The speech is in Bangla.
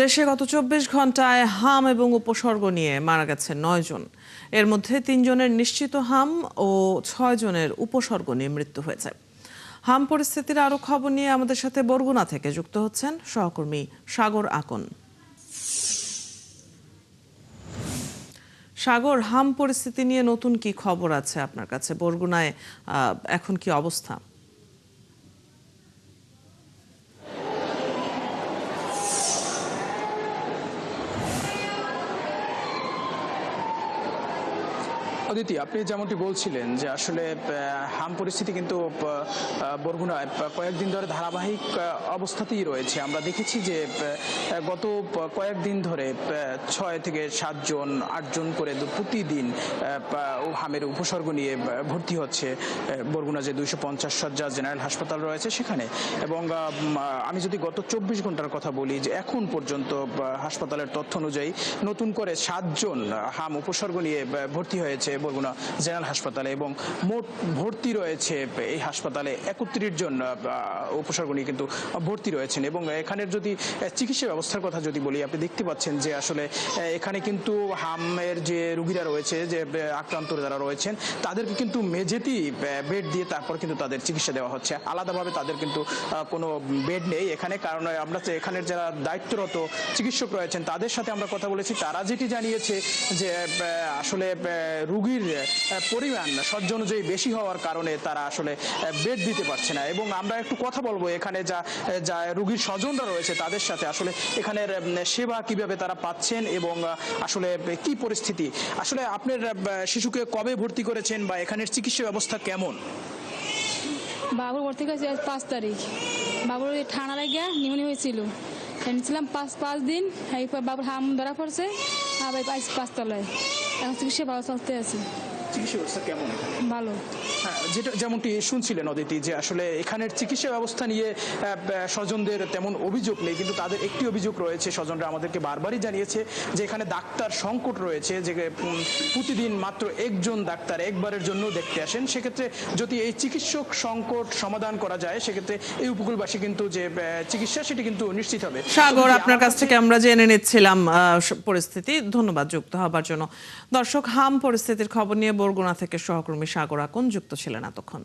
দেশে গত ২৪ ঘন্টায় হাম এবং উপসর্গ নিয়ে মারা গেছে ৯ জন। এর মধ্যে ৩ জনের নিশ্চিত হাম ও ৬ জনের উপসর্গ নিয়ে মৃত্যু হয়েছে। হাম পরিস্থিতির আরো খবর নিয়ে আমাদের সাথে বরগুনা থেকে যুক্ত হচ্ছেন সহকর্মী সাগর আকন। সাগর, হাম পরিস্থিতি নিয়ে নতুন কি খবর আছে আপনার কাছে? বরগুনায় এখন কি অবস্থা? অদিতি, আপনি যেমনটি বলছিলেন যে আসলে হাম পরিস্থিতি কিন্তু বরগুনায় কয়েকদিন ধরে ধারাবাহিক অবস্থাতেই রয়েছে। আমরা দেখেছি যে গত কয়েকদিন ধরে ৬ থেকে ৭ জন ৮ জন করে প্রতিদিন হামের উপসর্গ নিয়ে ভর্তি হচ্ছে বরগুনা যে ২৫০ শয্যা জেনারেল হাসপাতাল রয়েছে সেখানে। এবং আমি যদি গত ২৪ ঘন্টার কথা বলি, যে এখন পর্যন্ত হাসপাতালের তথ্য অনুযায়ী নতুন করে ৭ জন হাম উপসর্গ নিয়ে ভর্তি হয়েছে বরগুনা জেনারেল হাসপাতালে, এবং মোট ভর্তি রয়েছে এই হাসপাতালে ৩১ জন উপসর্গ নিয়ে কিন্তু ভর্তি রয়েছেন। এবং এখানের যদি চিকিৎসা ব্যবস্থার কথা যদি বলি, আপনি দেখতে পাচ্ছেন যে আসলে এখানে কিন্তু হামের যে রোগীরা রয়েছে, যে আক্রান্ত যারা রয়েছেন, তাদেরকে কিন্তু মেঝেতেই বেড দিয়ে তারপর কিন্তু তাদের চিকিৎসা দেওয়া হচ্ছে। আলাদাভাবে তাদের কিন্তু কোনো বেড নেই এখানে। কারণ আমরা এখানের যারা দায়িত্বরত চিকিৎসক রয়েছেন তাদের সাথে আমরা কথা বলেছি, তারা যেটি জানিয়েছে যে আসলে রোগীর পরিমাণ শয্যা অনুযায়ী বেশি হওয়ার কারণে তারা আসলে বেড দিতে পারছে না। এবং আমরা একটু কথা বলবো এখানে যা রোগীর স্বজনরা রয়েছে তাদের সাথে, আসলে এখানের সেবা কিভাবে তারা পাচ্ছেন এবং আসলে কি পরিস্থিতি। আসলে আপনার শিশুকে কবে ভর্তি করেছেন বা এখানের চিকিৎসা ব্যবস্থা কেমন? বাবুর ভর্তি করেছি ৫ তারিখ। বাবুর ঠান্ডা লাগিয়া নিউমোনিয়া হয়েছিল, এনেছিলাম ৫ দিন। বাবুর হাম ধরা পড়ছে, আবার ৫ তলায়। এখন চিকিৎসা ভালো চলতে আছে। চিকিৎসা ব্যবস্থা কেমন? ভালো। হ্যাঁ, যেমনটি শুনছিলেন অদিতি, যে আসলে এখানের চিকিৎসা ব্যবস্থা নিয়ে স্বজনদের তেমন অভিযোগ নেই, কিন্তু তাদের একটি অভিযোগ রয়েছে। স্বজনরা আমাদেরকে বারবারই জানিয়েছে যে এখানে ডাক্তার সংকট রয়েছে, যে প্রতিদিন মাত্র একজন ডাক্তার একবারের জন্য দেখতে আসেন। সেক্ষেত্রে যদি এই চিকিৎসক সংকট সমাধান করা যায়, সেক্ষেত্রে এই উপকূলবাসী কিন্তু যে চিকিৎসা সেটি কিন্তু নিশ্চিত হবে। সাগর, আপনার কাছ থেকে আমরা জেনে নিচ্ছিলাম পরিস্থিতি। ধন্যবাদ যুক্ত হবার জন্য। দর্শক, হাম পরিস্থিতির খবর নিয়ে বরগুনা থেকে সহকর্মী সাগর আকন যুক্ত ছিলেন এতক্ষণ।